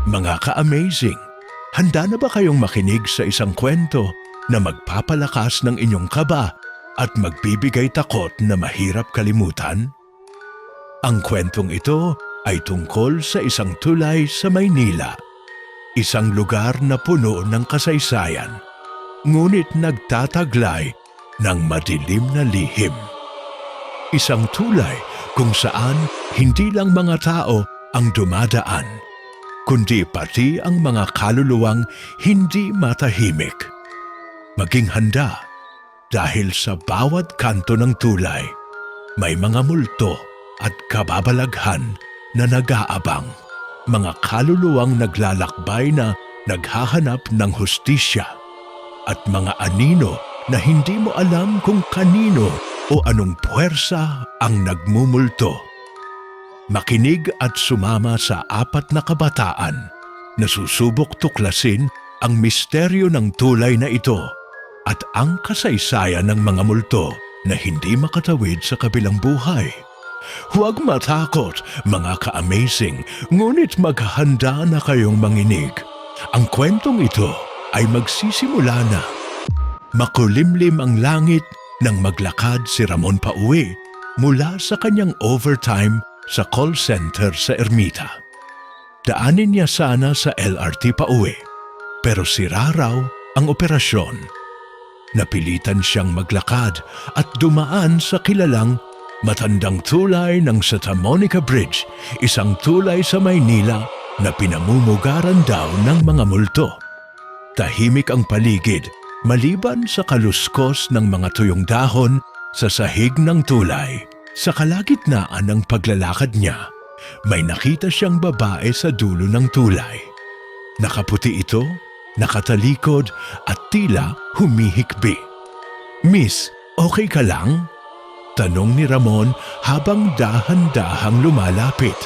Mga ka-amazing, handa na ba kayong makinig sa isang kwento na magpapalakas ng inyong kaba at magbibigay takot na mahirap kalimutan? Ang kwentong ito ay tungkol sa isang tulay sa Maynila, isang lugar na puno ng kasaysayan, ngunit nagtataglay ng madilim na lihim. Isang tulay kung saan hindi lang mga tao ang dumadaan, kundi pati ang mga kaluluwang hindi matahimik. Maging handa dahil sa bawat kanto ng tulay, may mga multo at kababalaghan na nag-aabang. Mga kaluluwang naglalakbay na naghahanap ng hustisya at mga anino na hindi mo alam kung kanino o anong puwersa ang nagmumulto. Makinig at sumama sa 4 na kabataan na susubok tuklasin ang misteryo ng tulay na ito at ang kasaysayan ng mga multo na hindi makatawid sa kabilang buhay. Huwag matakot, mga ka-amazing, ngunit maghahanda na kayong manginig. Ang kwentong ito ay magsisimula na. Makulimlim ang langit nang maglakad si Ramon pauwi mula sa kanyang overtime sa call center sa Ermita. Daanin niya sana sa LRT pauwi, pero sira raw ang operasyon. Napilitan siyang maglakad at dumaan sa kilalang matandang tulay ng Santa Monica Bridge, isang tulay sa Maynila na pinamumugaran daw ng mga multo. Tahimik ang paligid maliban sa kaluskos ng mga tuyong dahon sa sahig ng tulay. Sa kalagitnaan ng paglalakad niya, may nakita siyang babae sa dulo ng tulay. Nakaputi ito, nakatalikod at tila humihikbi. "Miss, okay ka lang?" tanong ni Ramon habang dahan-dahang lumalapit.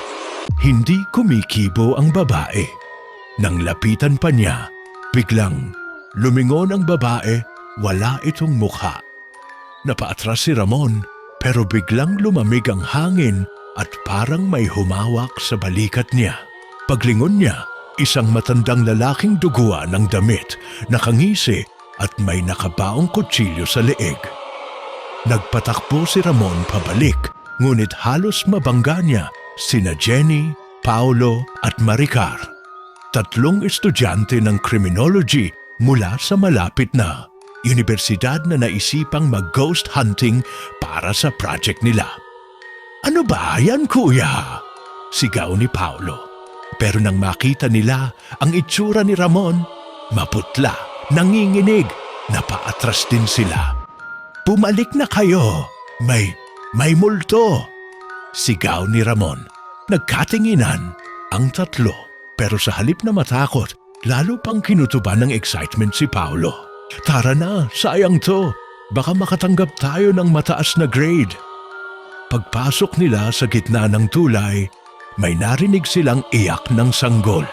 Hindi kumikibo ang babae. Nang lapitan pa niya, biglang lumingon ang babae, wala itong mukha. Napaatras si Ramon pero biglang lumamig ang hangin at parang may humawak sa balikat niya. Paglingon niya, isang matandang lalaking duguan ng damit, nakangisi at may nakabaong kutsilyo sa leeg. Nagpatakbo si Ramon pabalik, ngunit halos mabangga niya sina Jenny, Paolo at Maricar. 3 estudyante ng criminology mula sa malapit na universidad na naisipang mag-ghost hunting para sa project nila. "Ano ba yan, kuya?" sigaw ni Paolo. Pero nang makita nila ang itsura ni Ramon, maputla, nanginginig, napaatras din sila. "Bumalik na kayo! May multo!" sigaw ni Ramon. Nagkatinginan ang 3, pero sa halip na matakot, lalo pang kinutuban ng excitement si Paolo. "Tara na, sayang to. Baka makatanggap tayo ng mataas na grade." Pagpasok nila sa gitna ng tulay, may narinig silang iyak ng sanggol.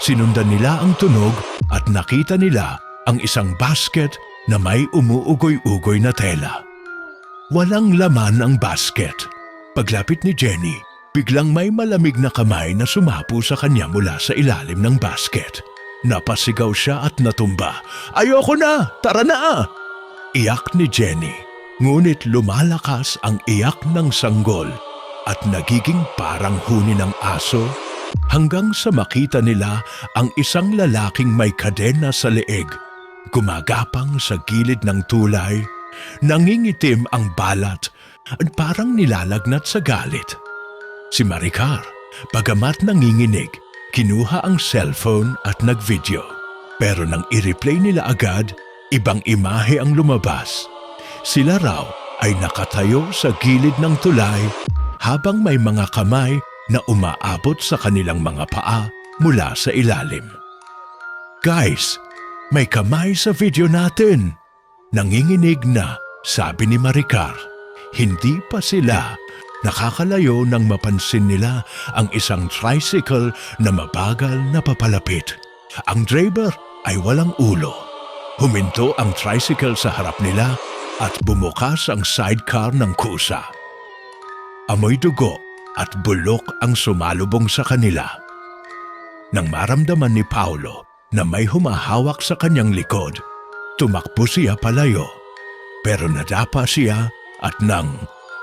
Sinundan nila ang tunog at nakita nila ang isang basket na may umuugoy-ugoy na tela. Walang laman ang basket. Paglapit ni Jenny, biglang may malamig na kamay na sumapo sa kanya mula sa ilalim ng basket. Napasigaw siya at natumba. "Ayoko na! Tara na!" Iyak ni Jenny, ngunit lumalakas ang iyak ng sanggol at nagiging parang huni ng aso hanggang sa makita nila ang isang lalaking may kadena sa leeg, gumagapang sa gilid ng tulay, nangingitim ang balat at parang nilalagnat sa galit. Si Maricar, bagamat nanginginig, kinuha ang cellphone at nag-video. Pero nang i-replay nila agad, ibang imahe ang lumabas. Sila raw ay nakatayo sa gilid ng tulay habang may mga kamay na umaabot sa kanilang mga paa mula sa ilalim. "Guys, may kamay sa video natin!" Nanginginig na, sabi ni Maricar. Hindi pa sila nakakalayo nang mapansin nila ang isang tricycle na mabagal na papalapit. Ang driver ay walang ulo. Huminto ang tricycle sa harap nila at bumukas ang sidecar ng kusa. Amoy dugo at bulok ang sumalubong sa kanila. Nang maramdaman ni Paolo na may humahawak sa kanyang likod, tumakbo siya palayo. Pero nadapa siya at nang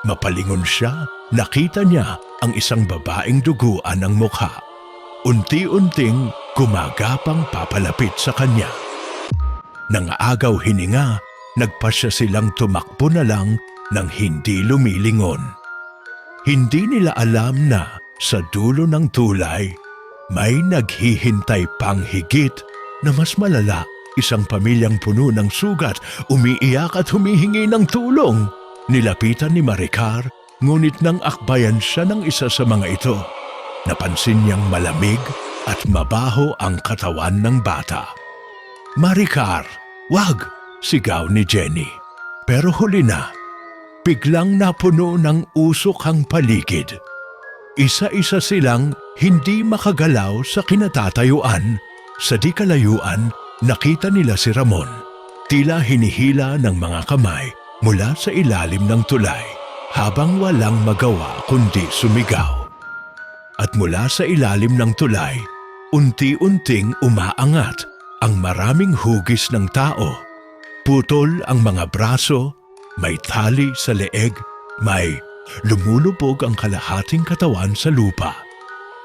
mapalingon siya, nakita niya ang isang babaeng duguan ang mukha. Unti-unting gumagapang papalapit sa kanya. Nang agaw hininga, nagpasya silang tumakbo na lang nang hindi lumilingon. Hindi nila alam na sa dulo ng tulay, may naghihintay pang higit na mas malala. Isang pamilyang puno ng sugat, umiiyak at humihingi ng tulong. Nilapitan ni Maricar, ngunit nang akbayan siya ng isa sa mga ito, napansin niyang malamig at mabaho ang katawan ng bata. "Maricar, wag!" sigaw ni Jenny. Pero huli na, biglang napuno ng usok ang paligid. Isa-isa silang hindi makagalaw sa kinatatayuan. Sa di kalayuan, nakita nila si Ramon. Tila hinihila ng mga kamay mula sa ilalim ng tulay habang walang magawa kundi sumigaw. At mula sa ilalim ng tulay, unti-unting umaangat ang maraming hugis ng tao. Putol ang mga braso, may tali sa leeg, may lumulubog ang kalahating katawan sa lupa.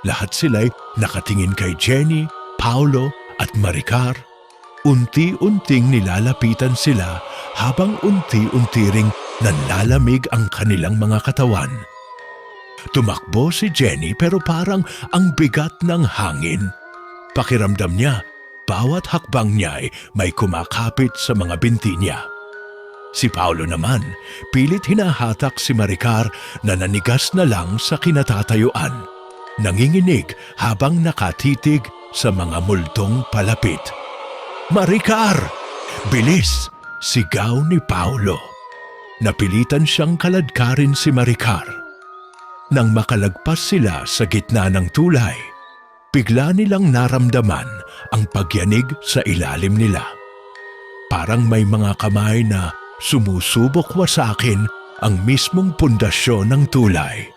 Lahat sila'y nakatingin kay Jenny, Paolo at Maricar. Unti-unting nilalapitan sila habang unti-unti ring nanlalamig ang kanilang mga katawan. Tumakbo si Jenny pero parang ang bigat ng hangin. Pakiramdam niya, bawat hakbang niya ay may kumakapit sa mga binti niya. Si Paolo naman, pilit hinahatak si Maricar na nanigas na lang sa kinatatayuan. Nanginginig habang nakatitig sa mga multong palapit. "Maricar! Bilis!" sigaw ni Paolo. Napilitan siyang kaladkarin si Maricar. Nang makalagpas sila sa gitna ng tulay, bigla nilang naramdaman ang pagyanig sa ilalim nila. Parang may mga kamay na sumusubok wasakin ang mismong pundasyon ng tulay.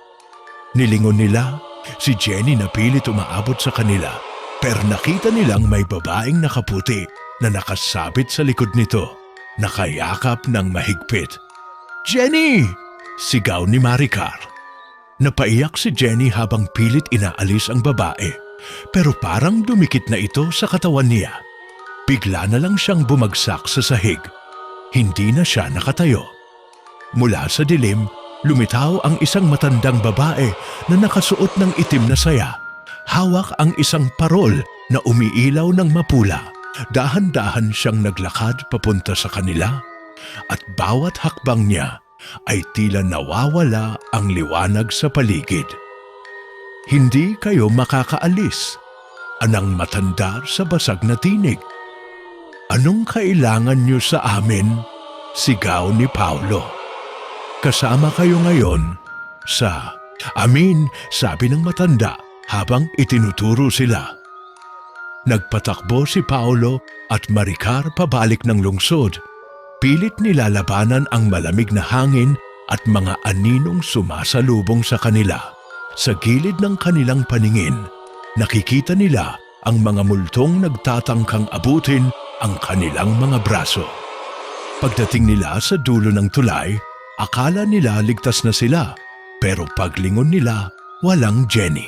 Nilingon nila, si Jenny na pilit umaabot sa kanila, pero nakita nilang may babaeng nakaputi na nakasabit sa likod nito, nakayakap ng mahigpit. "Jenny!" sigaw ni Maricar. Napaiyak si Jenny habang pilit inaalis ang babae, pero parang dumikit na ito sa katawan niya. Bigla na lang siyang bumagsak sa sahig. Hindi na siya nakatayo. Mula sa dilim, lumitaw ang isang matandang babae na nakasuot ng itim na saya. Hawak ang isang parol na umiilaw ng mapula. Dahan-dahan siyang naglakad papunta sa kanila at bawat hakbang niya ay tila nawawala ang liwanag sa paligid. "Hindi kayo makakaalis," anang matanda sa basag na tinig. "Anong kailangan niyo sa amin?" sigaw ni Paolo. "Kasama kayo ngayon sa amin," sabi ng matanda habang itinuturo sila. Nagpatakbo si Paolo at Maricar pabalik ng lungsod. Pilit nilalabanan ang malamig na hangin at mga aninong sumasalubong sa kanila. Sa gilid ng kanilang paningin, nakikita nila ang mga multong nagtatangkang abutin ang kanilang mga braso. Pagdating nila sa dulo ng tulay, akala nila ligtas na sila, pero paglingon nila, walang Jenny.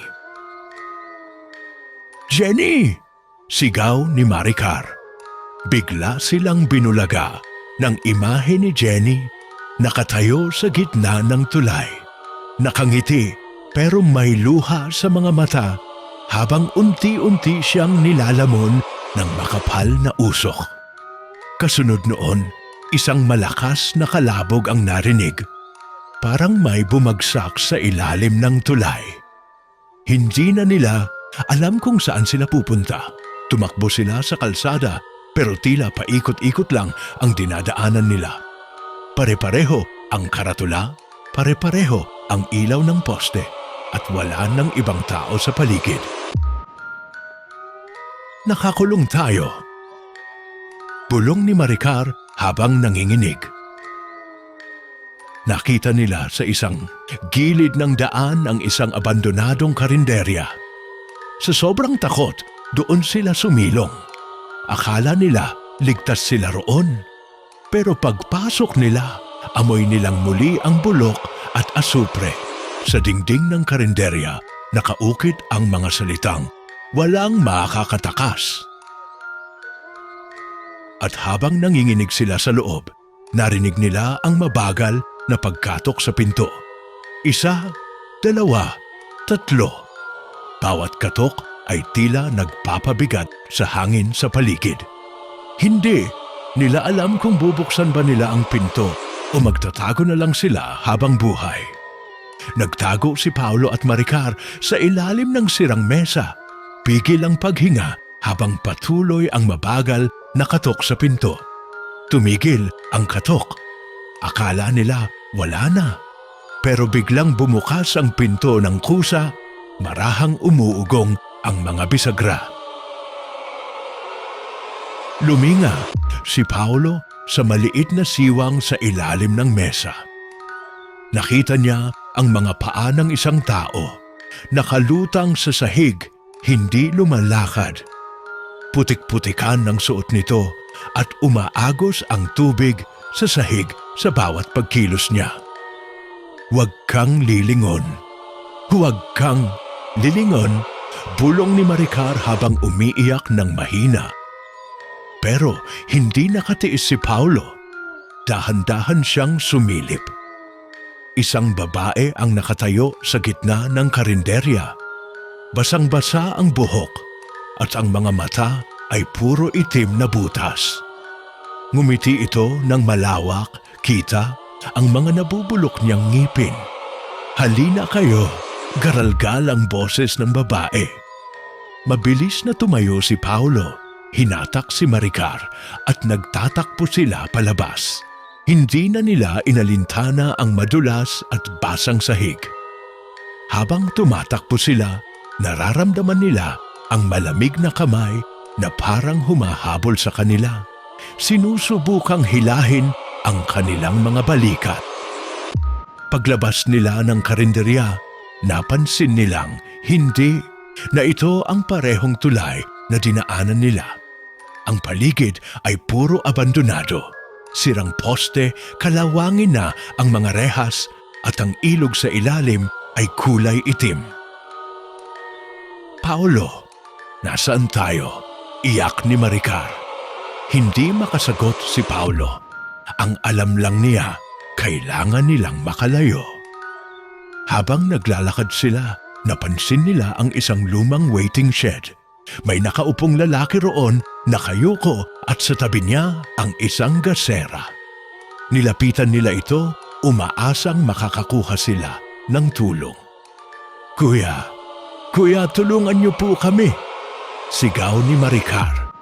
"Jenny!" sigaw ni Maricar. Bigla silang binulaga ng imahe ni Jenny, nakatayo sa gitna ng tulay. Nakangiti pero may luha sa mga mata habang unti-unti siyang nilalamon ng makapal na usok. Kasunod noon, isang malakas na kalabog ang narinig. Parang may bumagsak sa ilalim ng tulay. Hindi na nila alam kung saan sila pupunta. Tumakbo sila sa kalsada pero tila paikot-ikot lang ang dinadaanan nila. Pare-pareho ang karatula, pare-pareho ang ilaw ng poste at wala ng ibang tao sa paligid. "Nakakulong tayo," bulong ni Maricar habang nanginginig. Nakita nila sa isang gilid ng daan ang isang abandonadong karinderya. Sa sobrang takot, doon sila sumilong. Akala nila ligtas sila roon. Pero pagpasok nila, amoy nilang muli ang bulok at asupre. Sa dingding ng karinderya, nakaukit ang mga salitang, "Walang makakatakas." At habang nanginginig sila sa loob, narinig nila ang mabagal na pagkatok sa pinto. 1, 2, 3. Bawat katok ay tila nagpapabigat sa hangin sa paligid. Hindi nila alam kung bubuksan ba nila ang pinto o magtatago na lang sila habang buhay. Nagtago si Paolo at Maricar sa ilalim ng sirang mesa. Pigil ang paghinga habang patuloy ang mabagal na katok sa pinto. Tumigil ang katok. Akala nila wala na. Pero biglang bumukas ang pinto ng kusa, marahang umuugong ang mga bisagra. Luminga si Paolo sa maliit na siwang sa ilalim ng mesa. Nakita niya ang mga paa ng isang tao, nakalutang sa sahig, hindi lumalakad. Putik-putikan ng suot nito at umaagos ang tubig sa sahig sa bawat pagkilos niya. "Huwag kang lilingon. Huwag kang lilingon," bulong ni Maricar habang umiiyak ng mahina. Pero hindi nakatiis si Paolo. Dahan-dahan siyang sumilip. Isang babae ang nakatayo sa gitna ng karinderya. Basang-basa ang buhok at ang mga mata ay puro itim na butas. Ngumiti ito ng malawak, kita ang mga nabubulok niyang ngipin. "Halina kayo," garalgal ang boses ng babae. Mabilis na tumayo si Paolo, hinatak si Maricar at nagtatakbo sila palabas. Hindi na nila inalintana ang madulas at basang sahig. Habang tumatakbo sila, nararamdaman nila ang malamig na kamay na parang humahabol sa kanila. Sinusubukang hilahin ang kanilang mga balikat. Paglabas nila ng karinderya, napansin nilang hindi na ito ang parehong tulay na dinaanan nila. Ang paligid ay puro abandonado. Sirang poste, kalawangin na ang mga rehas at ang ilog sa ilalim ay kulay itim. "Paolo, nasaan tayo?" iyak ni Maricar. Hindi makasagot si Paolo. Ang alam lang niya, kailangan nilang makalayo. Habang naglalakad sila, napansin nila ang isang lumang waiting shed. May nakaupong lalaki roon, nakayuko at sa tabi niya ang isang gasera. Nilapitan nila ito, umaasang makakakuha sila ng tulong. Kuya, tulungan niyo po kami," sigaw ni Maricar.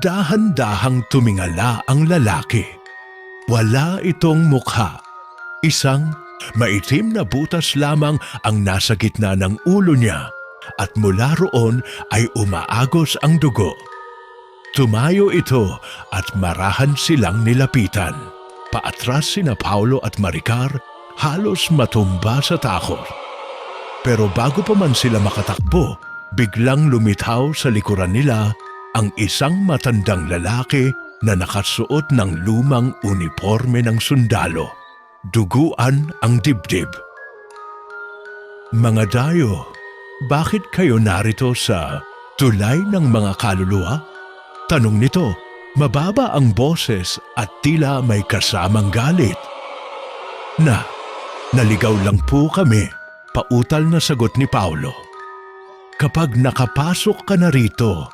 Dahan-dahang tumingala ang lalaki. Wala itong mukha. Isang maitim na butas lamang ang nasa gitna ng ulo niya at mula roon ay umaagos ang dugo. Tumayo ito at marahan silang nilapitan. Paatras sina Paolo at Maricar, halos matumba sa takot. Pero bago pa man sila makatakbo, biglang lumitaw sa likuran nila ang isang matandang lalaki na nakasuot ng lumang uniforme ng sundalo. Duguan ang dibdib. "Mga dayo, bakit kayo narito sa tulay ng mga kaluluwa?" Tanong nito, mababa ang boses at tila may kasamang galit. Naligaw lang po kami," pautal na sagot ni Paolo. "Kapag nakapasok ka na rito,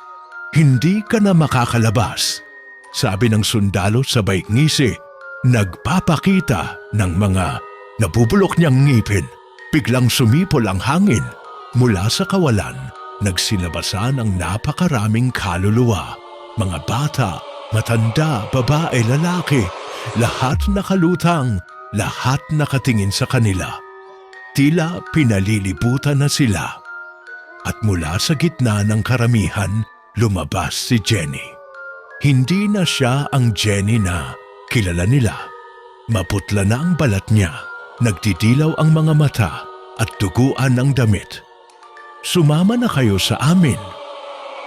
hindi ka na makakalabas," sabi ng sundalo sabay ngisi. Nagpapakita ng mga nabubulok niyang ngipin. Biglang sumipol ang hangin. Mula sa kawalan, nagsilabasan ang napakaraming kaluluwa. Mga bata, matanda, babae, lalaki, lahat nakalutang, lahat nakatingin sa kanila. Tila pinalilibutan na sila. At mula sa gitna ng karamihan, lumabas si Jenny. Hindi na siya ang Jenny na kilala nila. Maputla na ang balat niya, nagdidilaw ang mga mata at duguan ang damit. Sumama na kayo sa amin.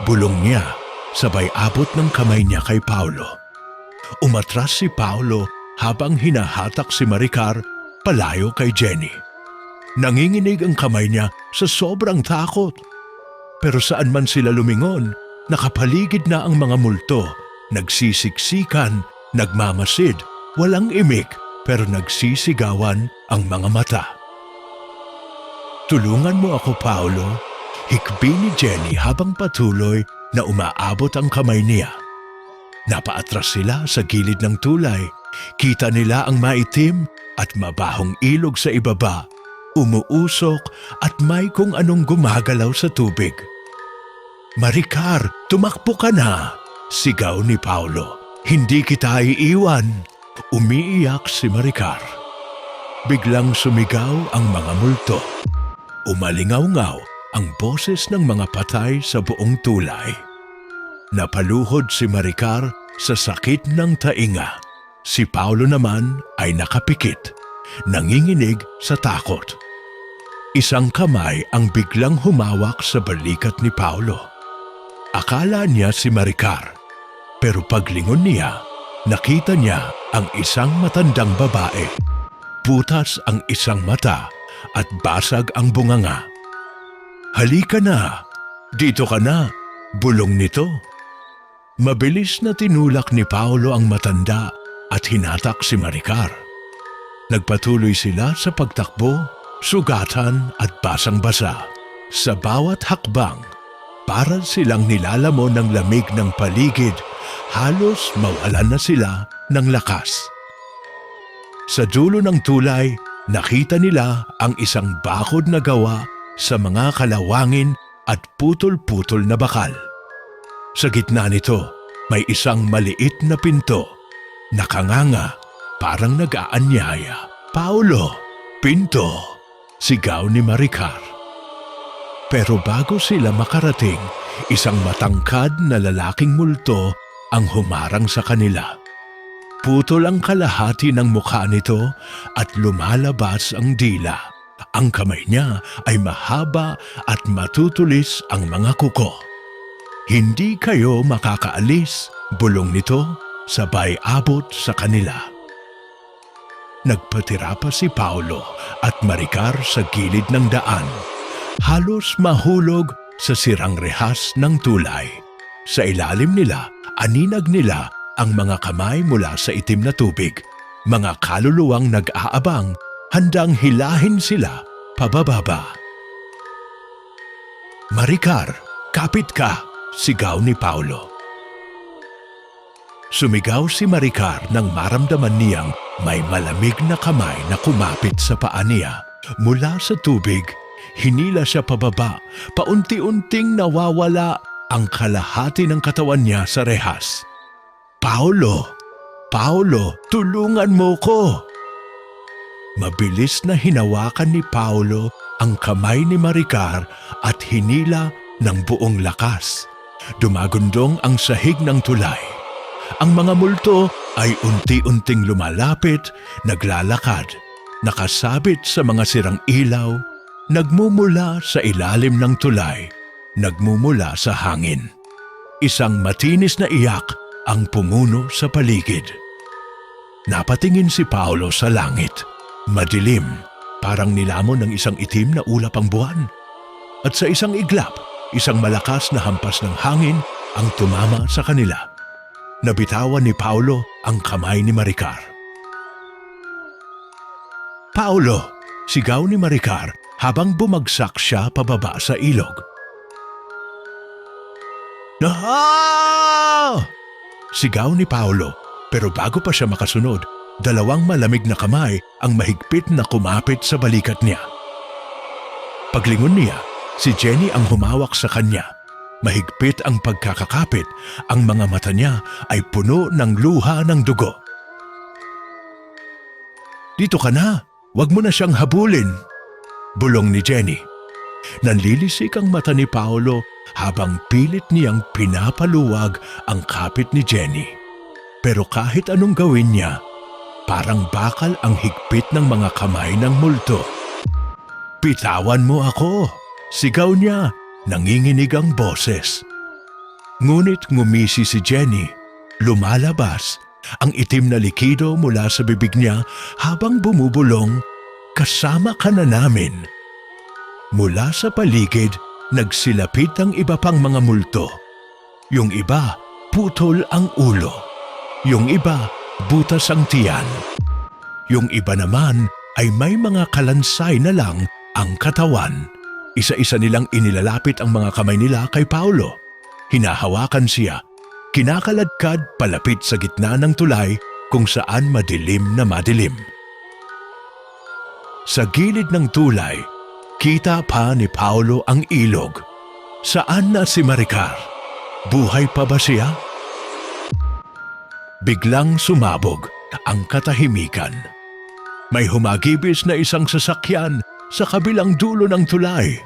Bulong niya, sabay abot ng kamay niya kay Paulo. Umatras si Paulo habang hinahatak si Maricar palayo kay Jenny. Nanginginig ang kamay niya sa sobrang takot. Pero saan man sila lumingon, nakapaligid na ang mga multo, nagsisiksikan, nagmamasid, walang imik pero nagsisigawan ang mga mata. Tulungan mo ako, Paulo, hikbi ni Jenny habang patuloy na umaabot ang kamay niya. Napaatras sila sa gilid ng tulay. Kita nila ang maitim at mabahong ilog sa ibaba, umuusok at may kung anong gumagalaw sa tubig. Maricar, tumakbo ka na! Sigaw ni Paulo. Hindi kita iiwan! Umiiyak si Maricar. Biglang sumigaw ang mga multo. Umalingaw-ngaw ang boses ng mga patay sa buong tulay. Napaluhod si Maricar sa sakit ng tainga. Si Paulo naman ay nakapikit, nanginginig sa takot. Isang kamay ang biglang humawak sa balikat ni Paulo. Akala niya si Maricar, pero paglingon niya, nakita niya ang isang matandang babae. Butas ang isang mata at basag ang bunganga. Halika na, dito ka na, bulong nito. Mabilis na tinulak ni Paulo ang matanda at hinatak si Maricar. Nagpatuloy sila sa pagtakbo, sugatan at basang-basa. Sa bawat hakbang, para silang nilalamon ng lamig ng paligid, halos mawalan na sila ng lakas. Sa dulo ng tulay, nakita nila ang isang bakod na gawa sa mga kalawangin at putol-putol na bakal. Sa gitna nito, may isang maliit na pinto. Nakanganga, parang nag-aanyaya. Paulo, pinto! Sigaw ni Maricar. Pero bago sila makarating, isang matangkad na lalaking multo ang humarang sa kanila. Putol ang kalahati ng mukha nito at lumalabas ang dila. Ang kamay niya ay mahaba at matutulis ang mga kuko. Hindi kayo makakaalis, bulong nito, sabay abot sa kanila. Nagpatira pa si Paulo at Maricar sa gilid ng daan. Halos mahulog sa sirang rehas ng tulay. Sa ilalim nila, aninag nila ang mga kamay mula sa itim na tubig. Mga kaluluwang nag-aabang, handang hilahin sila pabababa. Maricar, kapit ka! Sigaw ni Paulo. Sumigaw si Maricar nang maramdaman niyang may malamig na kamay na kumapit sa paa niya. Mula sa tubig, hinila siya pababa, paunti-unting nawawala ang kalahati ng katawan niya sa rehas. Paulo! Paulo, tulungan mo ko! Mabilis na hinawakan ni Paulo ang kamay ni Maricar at hinila ng buong lakas. Dumagundong ang sahig ng tulay. Ang mga multo ay unti-unting lumalapit, naglalakad, nakasabit sa mga sirang ilaw, nagmumula sa ilalim ng tulay, nagmumula sa hangin. Isang matinis na iyak ang pumuno sa paligid. Napatingin si Paulo sa langit. Madilim, parang nilamon ng isang itim na ulap ang buwan. At sa isang iglap, isang malakas na hampas ng hangin ang tumama sa kanila. Nabitawan ni Paulo ang kamay ni Maricar. Paulo! Sigaw ni Maricar habang bumagsak siya pababa sa ilog. Ah! Sigaw ni Paulo, pero bago pa siya makasunod, dalawang malamig na kamay ang mahigpit na kumapit sa balikat niya. Paglingon niya, si Jenny ang humawak sa kanya. Mahigpit ang pagkakakapit, ang mga mata niya ay puno ng luha ng dugo. Dito ka na, wag mo na siyang habulin, bulong ni Jenny. Nanlilisik ang mata ni Paulo habang pilit niyang pinapaluwag ang kapit ni Jenny. Pero kahit anong gawin niya, parang bakal ang higpit ng mga kamay ng multo. Bitawan mo ako! Sigaw niya, nanginginig ang boses. Ngunit ngumisi si Jenny. Lumalabas ang itim na likido mula sa bibig niya habang bumubulong, "Kasama ka na namin." Mula sa paligid, nagsilapit ang iba pang mga multo. Yung iba, putol ang ulo. Yung iba, butas ang tiyan. Yung iba naman ay may mga kalansay na lang ang katawan. Isa-isa nilang inilalapit ang mga kamay nila kay Paulo. Hinahawakan siya, kinakaladkad palapit sa gitna ng tulay kung saan madilim na madilim. Sa gilid ng tulay, kita pa ni Paulo ang ilog. Saan na si Maricar? Buhay pa ba siya? Biglang sumabog ang katahimikan. May humagibis na isang sasakyan sa kabilang dulo ng tulay.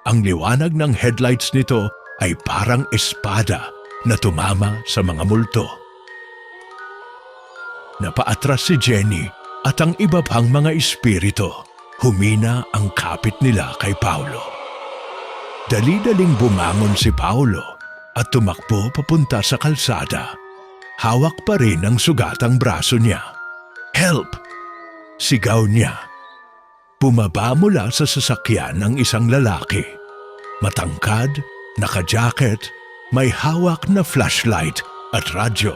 Ang liwanag ng headlights nito ay parang espada na tumama sa mga multo. Napaatras si Jenny at ang iba pang mga espiritu. Humina ang kapit nila kay Paulo. Dali-daling bumangon si Paulo at tumakbo papunta sa kalsada. Hawak pa rin ang sugatang braso niya. "Help!" Sigaw niya. Bumaba mula sa sasakyan ng isang lalaki. Matangkad, naka-jacket, may hawak na flashlight at radyo.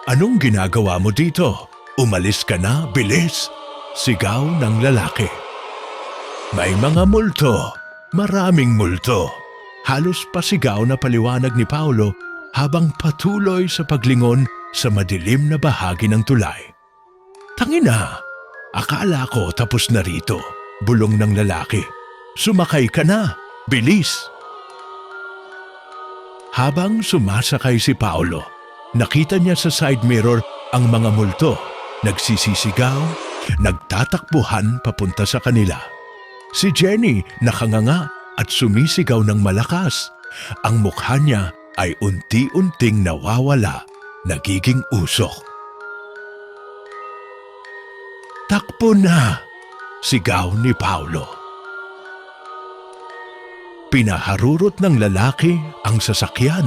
"Anong ginagawa mo dito? Umalis ka na, bilis!" Sigaw ng lalaki. May mga multo, maraming multo. Halos pasigaw na paliwanag ni Paulo habang patuloy sa paglingon sa madilim na bahagi ng tulay. "Tangina! Akala ko tapos na rito," bulong ng lalaki. "Sumakay ka na! Bilis!" Habang sumasakay si Paulo, nakita niya sa side mirror ang mga multo. Nagsisisigaw, nagtatakbuhan papunta sa kanila. Si Jenny nakanganga at sumisigaw ng malakas. Ang mukha niya ay unti-unting nawawala, nagiging usok. "Takbo na!" sigaw ni Paulo. Pinaharurot ng lalaki ang sasakyan.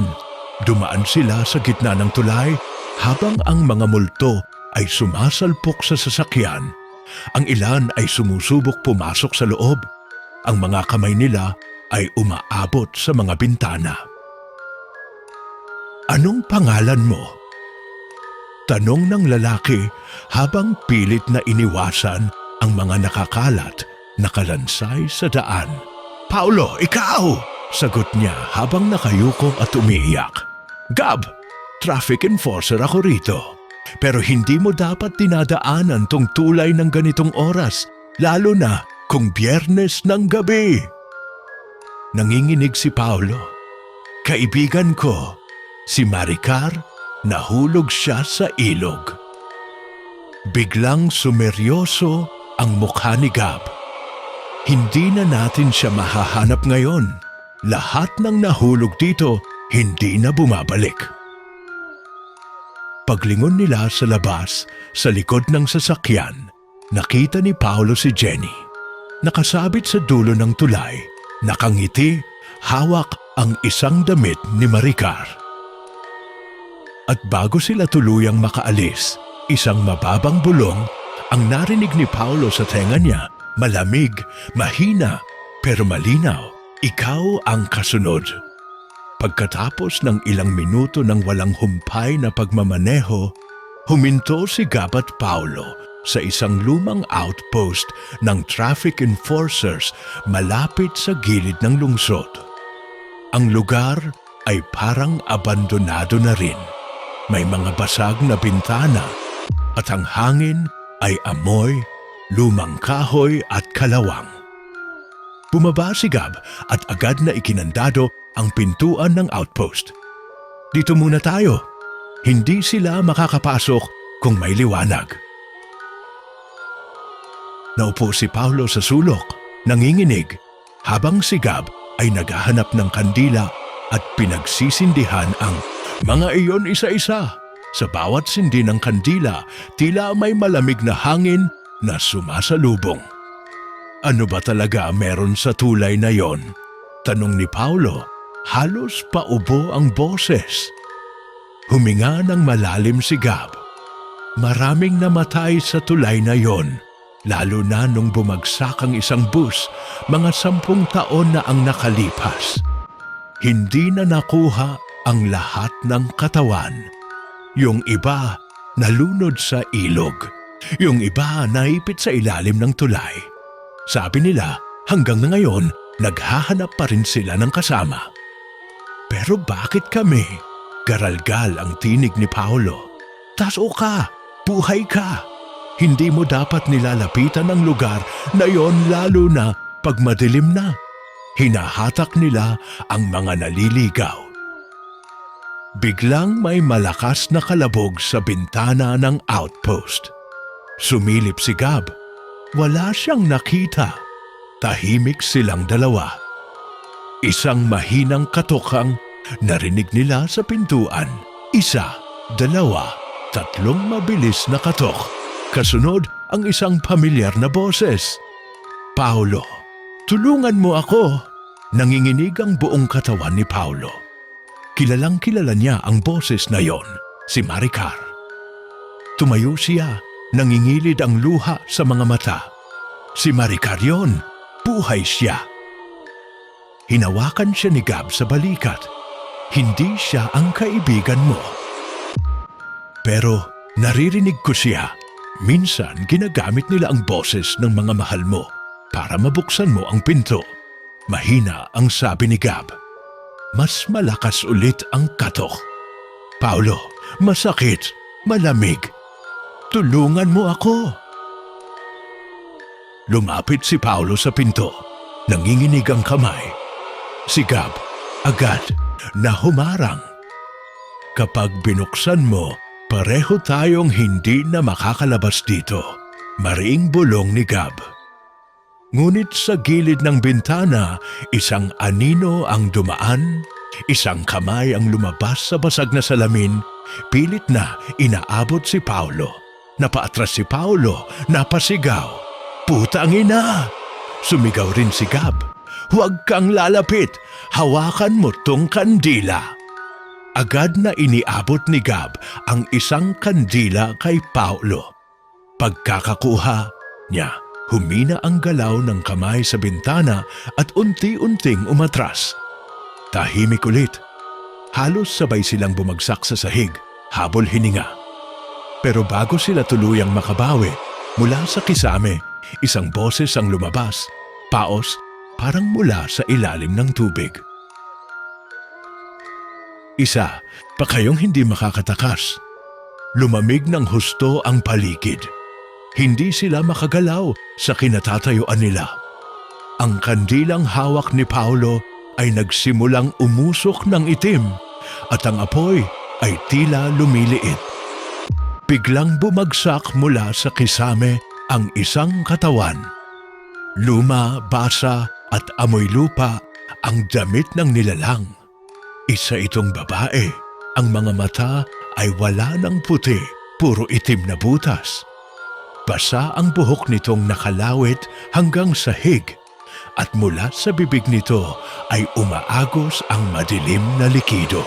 Dumaan sila sa gitna ng tulay habang ang mga multo ay sumasalpok sa sasakyan. Ang ilan ay sumusubok pumasok sa loob. Ang mga kamay nila ay umaabot sa mga bintana. "Anong pangalan mo?" tanong ng lalaki habang pilit na iniwasan ang mga nakakalat na kalansay sa daan. "Paulo, ikaw!" sagot niya habang nakayuko at umiiyak. "Gab, traffic enforcer ako rito. Pero hindi mo dapat dinadaanan tong tulay ng ganitong oras, lalo na kung Biyernes ng gabi." Nanginginig si Paulo. "Kaibigan ko, si Maricar, nahulog siya sa ilog." Biglang sumeryoso ang mukha ni Gab. "Hindi na natin siya mahahanap ngayon. Lahat ng nahulog dito, hindi na bumabalik." Paglingon nila sa labas, sa likod ng sasakyan, nakita ni Paulo si Jenny. Nakasabit sa dulo ng tulay, nakangiti, hawak ang isang damit ni Maricar. At bago sila tuluyang makaalis, isang mababang bulong ang narinig ni Paulo sa tenga niya, malamig, mahina, pero malinaw. "Ikaw ang kasunod." Pagkatapos ng ilang minuto ng walang humpay na pagmamaneho, huminto si Gab at Paulo sa isang lumang outpost ng traffic enforcers malapit sa gilid ng lungsod. Ang lugar ay parang abandonado na rin. May mga basag na bintana at ang hangin ay amoy, lumang kahoy at kalawang. Bumaba si Gab at agad na ikinandado ang pintuan ng outpost. "Dito muna tayo. Hindi sila makakapasok kung may liwanag." Naupo si Paulo sa sulok, nanginginig, habang si Gab ay naghahanap ng kandila at pinagsisindihan ang mga iyon isa-isa. Sa bawat sindi ng kandila, tila may malamig na hangin na sumasalubong. Ano ba talaga meron sa tulay na yon? Tanong ni Paulo. Halos paubo ang boses. Huminga ng malalim si Gab. Maraming namatay sa tulay na yon, lalo na nung bumagsak ang isang bus, mga 10 taon na ang nakalipas. Hindi na nakuha ang lahat ng katawan. Yung iba nalunod sa ilog. Yung iba naipit sa ilalim ng tulay. Sabi nila hanggang ngayon naghahanap pa rin sila ng kasama. Pero bakit kami? Garalgal ang tinig ni Paulo. Taso ka! Buhay ka! Hindi mo dapat nilalapitan ang lugar na yon lalo na pag madilim na. Hinahatak nila ang mga naliligaw. Biglang may malakas na kalabog sa bintana ng outpost. Sumilip si Gab. Wala siyang nakita. Tahimik silang dalawa. Isang mahinang katokang narinig nila sa pintuan. 1, 2, 3 mabilis na katok. Kasunod ang isang pamilyar na boses. Paulo, tulungan mo ako. Nanginginig ang buong katawan ni Paulo. Kilalang kilala niya ang boses na yon, si Maricar. Tumayo siya, nangingilid ang luha sa mga mata. Si Maricar yon, buhay siya. Hinawakan siya ni Gab sa balikat. Hindi siya ang kaibigan mo. Pero naririnig ko siya. Minsan ginagamit nila ang boses ng mga mahal mo para mabuksan mo ang pinto. Mahina ang sabi ni Gab. Mas malakas ulit ang katok. Paulo, masakit, malamig. Tulungan mo ako. Lumapit si Paulo sa pinto. Nanginginig ang kamay. Si Gab, agad na humarang. Kapag binuksan mo, pareho tayong hindi na makakalabas dito. Mariing bulong ni Gab. Ngunit sa gilid ng bintana, isang anino ang dumaan, isang kamay ang lumabas sa basag na salamin, pilit na inaabot si Paulo. Napaatras si Paulo, napasigaw. Putang ina! Sumigaw rin si Gab. Huwag kang lalapit, hawakan mo tong kandila. Agad na iniabot ni Gab ang isang kandila kay Paulo. Pagkakakuha niya, humina ang galaw ng kamay sa bintana at unti-unting umatras. Tahimik ulit. Halos sabay silang bumagsak sa sahig, habol hininga. Pero bago sila tuluyang makabawi, mula sa kisame, isang boses ang lumabas, paos, parang mula sa ilalim ng tubig. Isa, pa kayong hindi makakatakas. Lumamig ng husto ang paligid. Hindi sila makagalaw sa kinatatayuan nila. Ang kandilang hawak ni Paulo ay nagsimulang umusok ng itim at ang apoy ay tila lumiliit. Biglang bumagsak mula sa kisame ang isang katawan. Luma, basa at amoy lupa ang damit ng nilalang. Isa itong babae. Ang mga mata ay wala ng puti, puro itim na butas. Basa ang buhok nitong nakalawit hanggang sahig at mula sa bibig nito ay umaagos ang madilim na likido.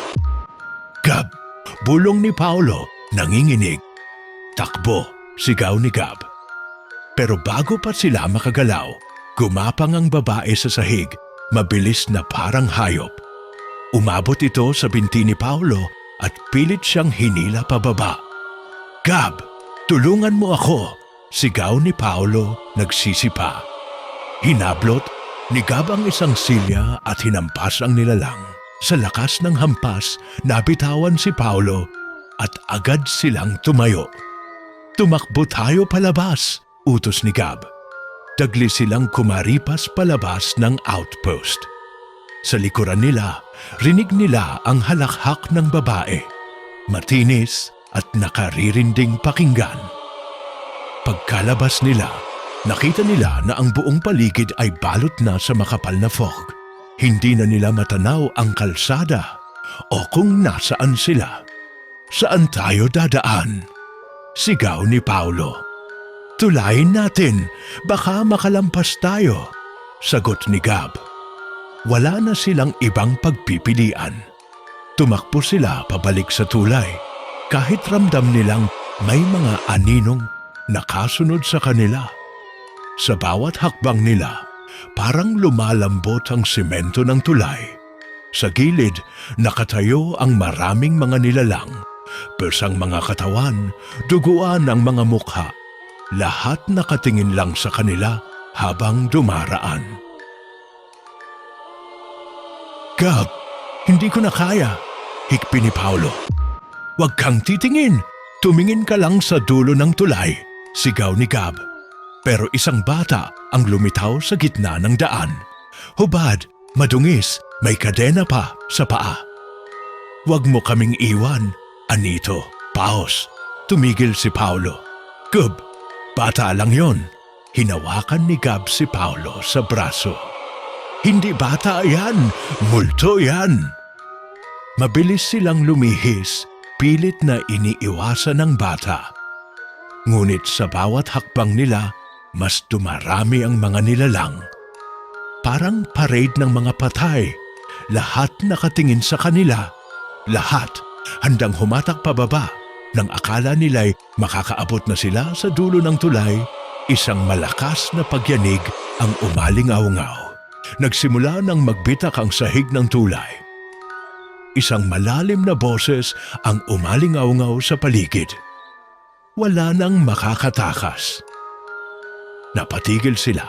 Gab! Bulong ni Paulo, nanginginig. Takbo! Sigaw ni Gab. Pero bago pa sila makagalaw, gumapang ang babae sa sahig, mabilis na parang hayop. Umabot ito sa binti ni Paulo at pilit siyang hinila pababa. Gab! Tulungan mo ako! Sigaw ni Paulo, nagsisipa. Hinablot ni Gab ang isang silya at hinampas ang nilalang. Sa lakas ng hampas, nabitawan si Paulo at agad silang tumayo. Tumakbo tayo palabas! Utos ni Gab. Dagli silang kumaripas palabas ng outpost. Sa likuran nila, rinig nila ang halakhak ng babae. Matinis at nakaririnding pakinggan. Pagkalabas nila, nakita nila na ang buong paligid ay balot na sa makapal na fog. Hindi na nila matanaw ang kalsada o kung nasaan sila. Saan tayo dadaan? Sigaw ni Paulo. Tulayin natin, baka makalampas tayo, sagot ni Gab. Wala na silang ibang pagpipilian. Tumakbo sila pabalik sa tulay, kahit ramdam nilang may mga aninong nakasunod sa kanila. Sa bawat hakbang nila, parang lumalambot ang semento ng tulay. Sa gilid, nakatayo ang maraming mga nilalang, persang mga katawan, duguan ang mga mukha. Lahat nakatingin lang sa kanila habang dumaraan. Gab, hindi ko na kaya, hikpi ni Paolo. Huwag kang titingin, tumingin ka lang sa dulo ng tulay, sigaw ni Gab. Pero isang bata ang lumitaw sa gitna ng daan. Hubad, madungis, may kadena pa sa paa. Huwag mo kaming iwan, Anito, Paos, tumigil si Paolo. Gab, bata lang yon. Hinawakan ni Gab si Paolo sa braso. Hindi bata yan, multo yan. Mabilis silang lumihis, pilit na iniiwasan ng bata. Ngunit sa bawat hakbang nila, mas dumarami ang mga nilalang. Parang parade ng mga patay, lahat nakatingin sa kanila. Lahat handang humatak pababa nang akala nila'y makakaabot na sila sa dulo ng tulay. Isang malakas na pagyanig ang umalingaw-ngaw. Nagsimula nang magbitak ang sahig ng tulay. Isang malalim na boses ang umalingaw-ngaw sa paligid. Wala nang makakatakas. Napatigil sila.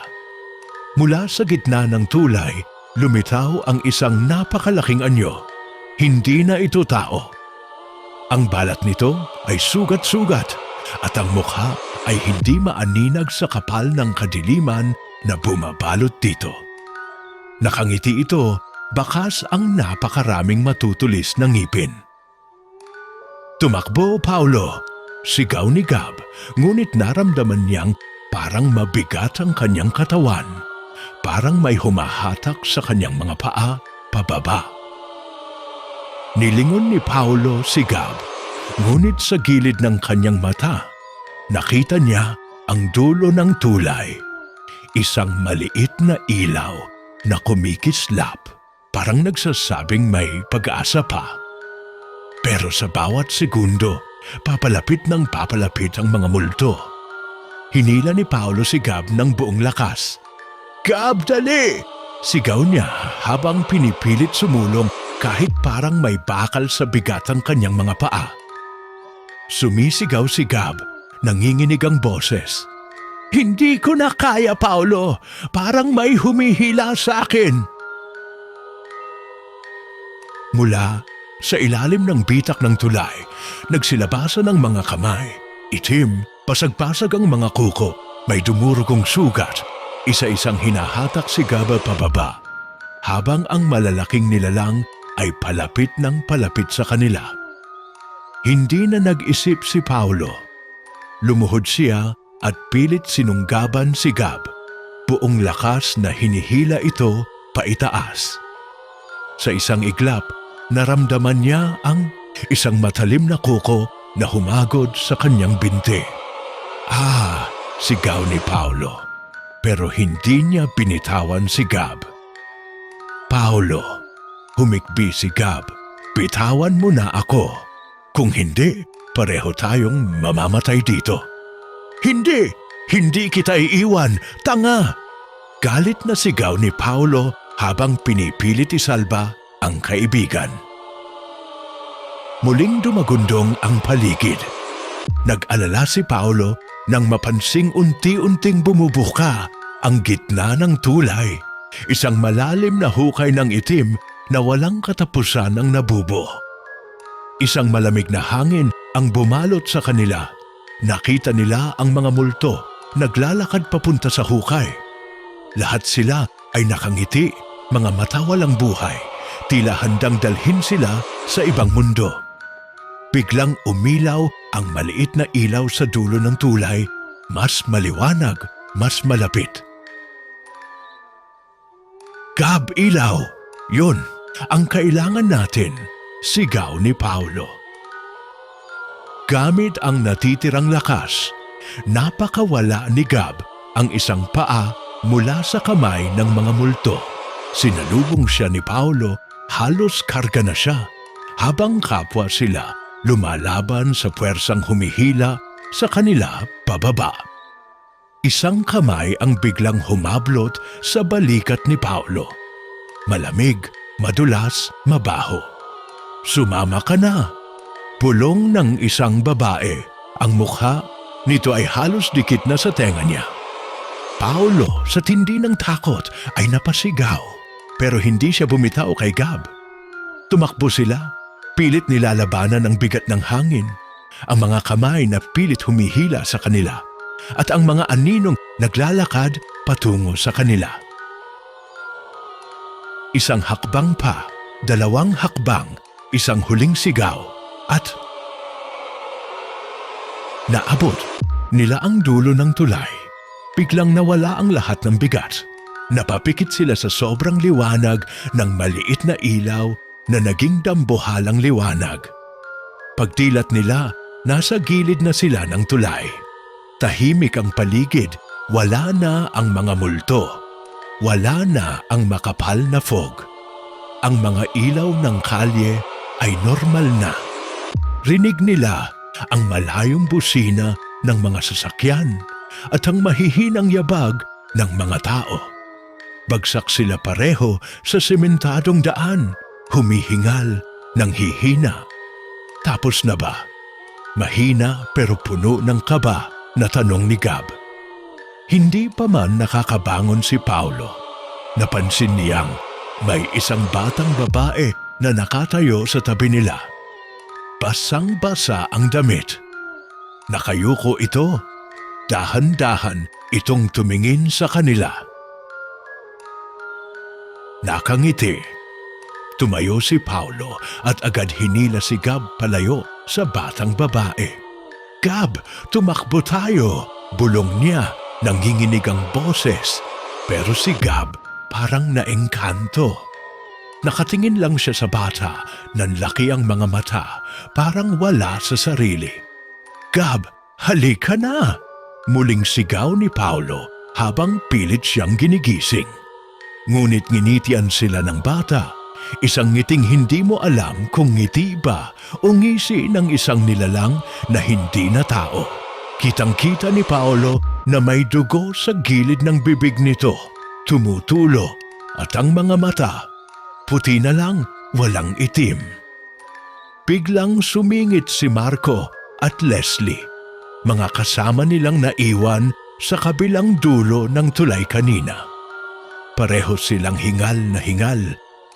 Mula sa gitna ng tulay, lumitaw ang isang napakalaking anyo. Hindi na ito tao. Ang balat nito ay sugat-sugat at ang mukha ay hindi maaninag sa kapal ng kadiliman na bumabalot dito. Nakangiti ito, bakas ang napakaraming matutulis na ngipin. Tumakbo, Paolo, sigaw ni Gab, ngunit naramdaman niyang parang mabigat ang kanyang katawan. Parang may humahatak sa kanyang mga paa pababa. Nilingon ni Paolo si Gab, ngunit sa gilid ng kanyang mata, nakita niya ang dulo ng tulay. Isang maliit na ilaw na kumikislap, parang nagsasabing may pag-asa pa. Pero sa bawat segundo, papalapit ng papalapit ang mga multo. Hinila ni Paolo si Gab ng buong lakas. Gab, dali! Sigaw niya habang pinipilit sumulong kahit parang may bakal sa bigat ang kanyang mga paa. Sumisigaw si Gab, nanginginig ang boses. Hindi ko na kaya, Paolo. Parang may humihila sa akin. Mula sa ilalim ng bitak ng tulay, nagsilabasan ang mga kamay. Itim, pasag-pasag ang mga kuko. May dumurugong sugat. Isa-isang hinahatak si Gab pababa, habang ang malalaking nilalang ay palapit ng palapit sa kanila. Hindi na nag-isip si Paolo. Lumuhod siya at pilit sinunggaban si Gab. Buong lakas na hinihila ito paitaas. Sa isang iglap, naramdaman niya ang isang matalim na kuko na humagod sa kanyang binti. Sigaw ni Paolo. Pero hindi niya binitawan si Gab. Paolo, humikbi si Gab. Bitawan mo na ako. Kung hindi, pareho tayong mamamatay dito. Hindi! Hindi kita iiwan! Tanga! Galit na sigaw ni Paolo habang pinipilit isalba ang kaibigan. Muling dumagundong ang paligid. Nag-alala si Paolo nang mapansing unti-unting bumubuka ang gitna ng tulay. Isang malalim na hukay ng itim na walang katapusan ang nabubo. Isang malamig na hangin ang bumalot sa kanila. Nakita nila ang mga multo naglalakad papunta sa hukay. Lahat sila ay nakangiti, mga mata walang buhay, tila handang dalhin sila sa ibang mundo. Biglang umilaw ang maliit na ilaw sa dulo ng tulay, mas maliwanag, mas malapit. Gab, ilaw! Yun, ang kailangan natin, sigaw ni Paolo. Gamit ang natitirang lakas, Napakawala ni Gab ang isang paa mula sa kamay ng mga multo. Sinalubong siya ni Paolo, halos karga na siya, habang kapwa sila lumalaban sa puwersang humihila sa kanila pababa. Isang kamay ang biglang humablot sa balikat ni Paolo. Malamig, madulas, mabaho. "Sumama ka na." Bulong ng isang babae. Ang mukha nito ay halos dikit na sa tenga niya. Paolo, sa tindi ng takot, ay napasigaw. Pero hindi siya bumitaw kay Gab. Tumakbo sila, pilit nilalabanan ang bigat ng hangin. Ang mga kamay na pilit humihila sa kanila. At ang mga aninong naglalakad patungo sa kanila. Isang hakbang pa, dalawang hakbang, isang huling sigaw, at naabot nila ang dulo ng tulay. Biglang nawala ang lahat ng bigat. Napapikit sila sa sobrang liwanag ng maliit na ilaw na naging dambuhalang liwanag. Pagdilat nila, nasa gilid na sila ng tulay. Tahimik ang paligid, wala na ang mga multo. Wala na ang makapal na fog. Ang mga ilaw ng kalye ay normal na. Rinig nila ang malayong busina ng mga sasakyan at ang mahihinang yabag ng mga tao. Bagsak sila pareho sa sementadong daan, humihingal ng hihina. Tapos na ba? Mahina pero puno ng kaba na tanong ni Gab. Hindi pa man nakakabangon si Paolo. Napansin niyang may isang batang babae na nakatayo sa tabi nila. Basang-basa ang damit. Nakayuko ito. Dahan-dahan itong tumingin sa kanila. Nakangiti. Tumayo si Paolo at agad hinila si Gab palayo sa batang babae. "Gab, tumakbo tayo!" Bulong niya, nanginginig ang boses. Pero si Gab parang naengkanto. Nakatingin lang siya sa bata, nanlaki ang mga mata, parang wala sa sarili. "Gab, halika na!" Muling sigaw ni Paolo habang pilit siyang ginigising. Ngunit nginitian sila ng bata. Isang ngiting hindi mo alam kung ngiti ba o ngisi ng isang nilalang na hindi na tao. Kitang-kita ni Paolo na may dugo sa gilid ng bibig nito, tumutulo, at ang mga mata, puti na lang, walang itim. Biglang sumingit si Marco at Leslie, mga kasama nilang naiwan sa kabilang dulo ng tulay kanina. Pareho silang hingal na hingal.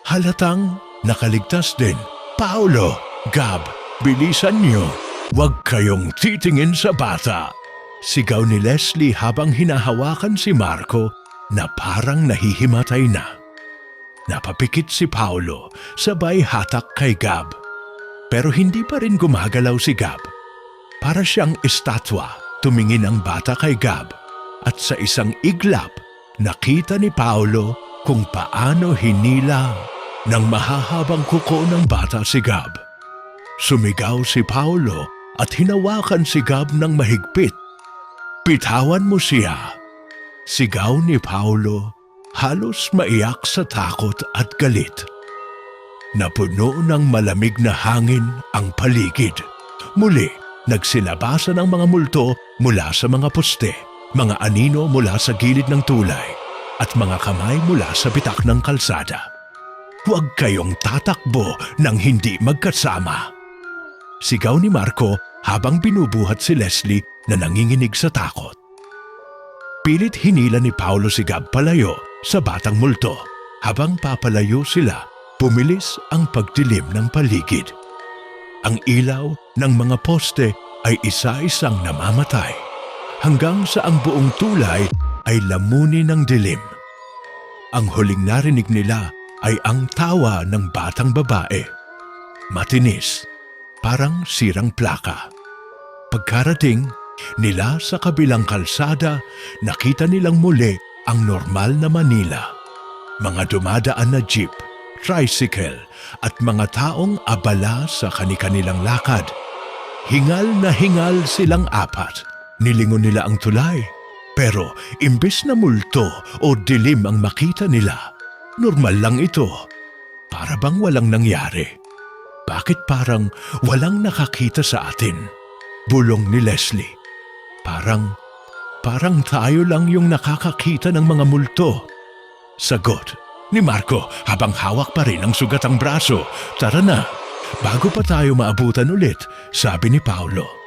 Halatang nakaligtas din. "Paolo, Gab, bilisan niyo. Huwag kayong titingin sa bata." Sigaw ni Leslie habang hinahawakan si Marco na parang nahihimatay na. Napapikit si Paolo, sabay hatak kay Gab. Pero hindi pa rin gumagalaw si Gab. Para siyang estatwa, tumingin ang bata kay Gab. At sa isang iglap, nakita ni Paolo kung paano hinila ng mahahabang kuko ng bata si Gab. Sumigaw si Paolo at hinawakan si Gab ng mahigpit. "Bitawan mo siya!" Sigaw ni Paolo, halos maiyak sa takot at galit. Napuno ng malamig na hangin ang paligid. Muli, nagsilabasan ang mga multo mula sa mga poste, mga anino mula sa gilid ng tulay, at mga kamay mula sa bitak ng kalsada. "Huwag kayong tatakbo nang hindi magkasama!" Sigaw ni Marco habang binubuhat si Leslie na nanginginig sa takot. Pilit hinila ni Paolo si Gab palayo sa batang multo. Habang papalayo sila, pumilis ang pagdilim ng paligid. Ang ilaw ng mga poste ay isa-isang namamatay, hanggang sa ang buong tulay ay lamunin ng dilim. Ang huling narinig nila ay ang tawa ng batang babae. Matinis, parang sirang plaka. Pagkarating nila sa kabilang kalsada, nakita nilang muli ang normal na Manila. Mga dumadaan na jeep, tricycle at mga taong abala sa kani-kanilang lakad. Hingal na hingal silang apat, Nilingon nila ang tulay. Pero imbes na multo o dilim ang makita nila, normal lang ito. Para bang walang nangyari? Bakit parang walang nakakita sa atin? Bulong ni Leslie. Parang tayo lang yung nakakakita ng mga multo. Sagot ni Marco habang hawak pa rin ang sugatang braso. Tara na, bago pa tayo maabutan ulit, sabi ni Paolo.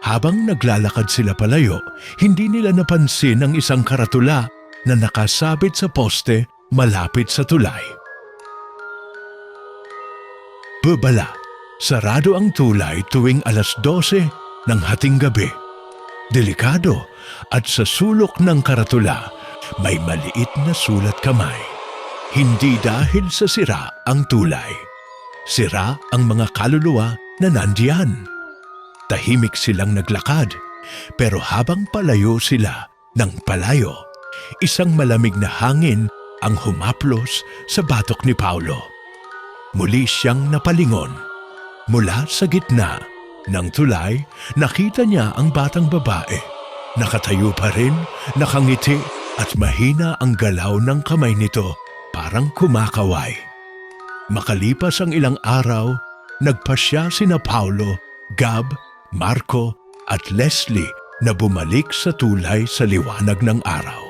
Habang naglalakad sila palayo, hindi nila napansin ang isang karatula na nakasabit sa poste malapit sa tulay. Babala, sarado ang tulay tuwing 12:00 ng hating gabi. Delikado at sa sulok ng karatula may maliit na sulat kamay. Hindi dahil sa sira ang tulay. Sira ang mga kaluluwa na nandiyan. Tahimik silang naglakad, pero habang palayo sila ng palayo, isang malamig na hangin ang humaplos sa batok ni Paolo. Muli siyang napalingon. Mula sa gitna ng tulay, nakita niya ang batang babae. Nakatayo pa rin, nakangiti at mahina ang galaw ng kamay nito, parang kumakaway. Makalipas ang ilang araw, nagpasya sina Paolo, Gab, Marco at Leslie na bumalik sa tulay sa liwanag ng araw.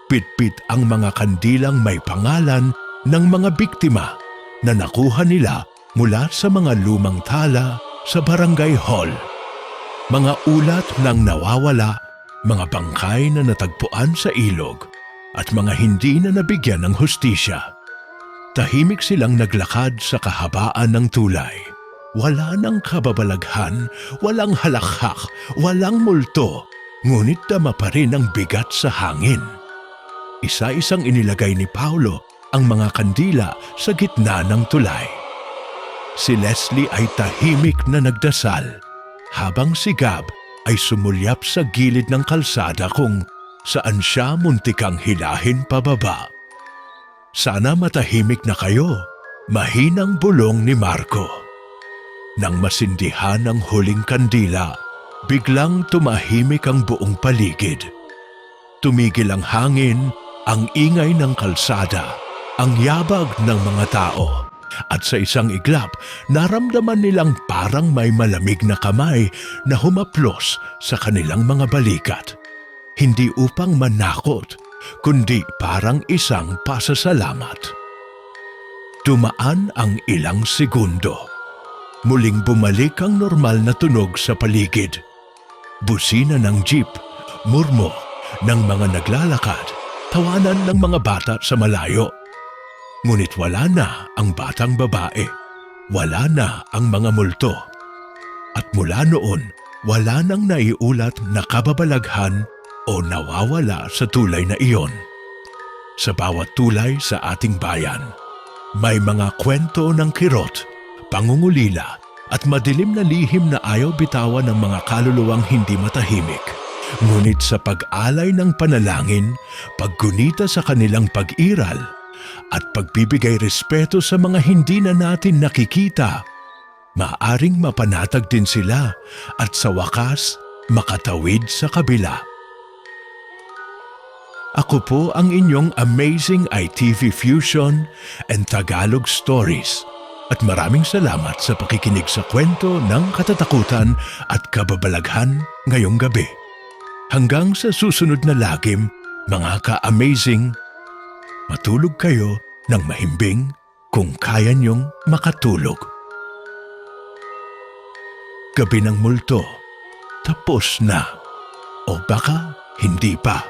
Pitpit ang mga kandilang may pangalan ng mga biktima na nakuha nila mula sa mga lumang tala sa barangay hall. Mga ulat ng nawawala, mga bangkay na natagpuan sa ilog, at mga hindi na nabigyan ng hustisya. Tahimik silang naglakad sa kahabaan ng tulay. Wala nang kababalaghan, walang halakhak, walang multo, ngunit dama pa rin ang bigat sa hangin. Isa-isang inilagay ni Paolo ang mga kandila sa gitna ng tulay. Si Leslie ay tahimik na nagdasal, habang si Gab ay sumulyap sa gilid ng kalsada kung saan siya muntikang hilahin pababa. Sana matahimik na kayo, mahinang bulong ni Marco. Nang masindihan ang huling kandila, biglang tumahimik ang buong paligid. Tumigil ang hangin, ang ingay ng kalsada, ang yabag ng mga tao. At sa isang iglap, naramdaman nilang parang may malamig na kamay na humaplos sa kanilang mga balikat. Hindi upang manakot, kundi parang isang pasasalamat. Dumaan ang ilang segundo. Muling bumalik ang normal na tunog sa paligid. Busina ng jeep, murmo ng mga naglalakad, tawanan ng mga bata sa malayo. Ngunit wala na ang batang babae, wala na ang mga multo. At mula noon, wala nang naiulat na kababalaghan o nawawala sa tulay na iyon. Sa bawat tulay sa ating bayan, may mga kwento ng kirot, pangungulila at madilim na lihim na ayaw bitawan ng mga kaluluwang hindi matahimik. Ngunit sa pag-alay ng panalangin, paggunita sa kanilang pag-iral, at pagbibigay respeto sa mga hindi na natin nakikita, maaring mapanatag din sila at sa wakas makatawid sa kabila. Ako po ang inyong amazing ITV Fusion and Tagalog Stories. At maraming salamat sa pakikinig sa kwento ng katatakutan at kababalaghan ngayong gabi. Hanggang sa susunod na lagim, mga ka-amazing, matulog kayo ng mahimbing kung kaya niyong makatulog. Gabi ng multo, tapos na. O baka hindi pa.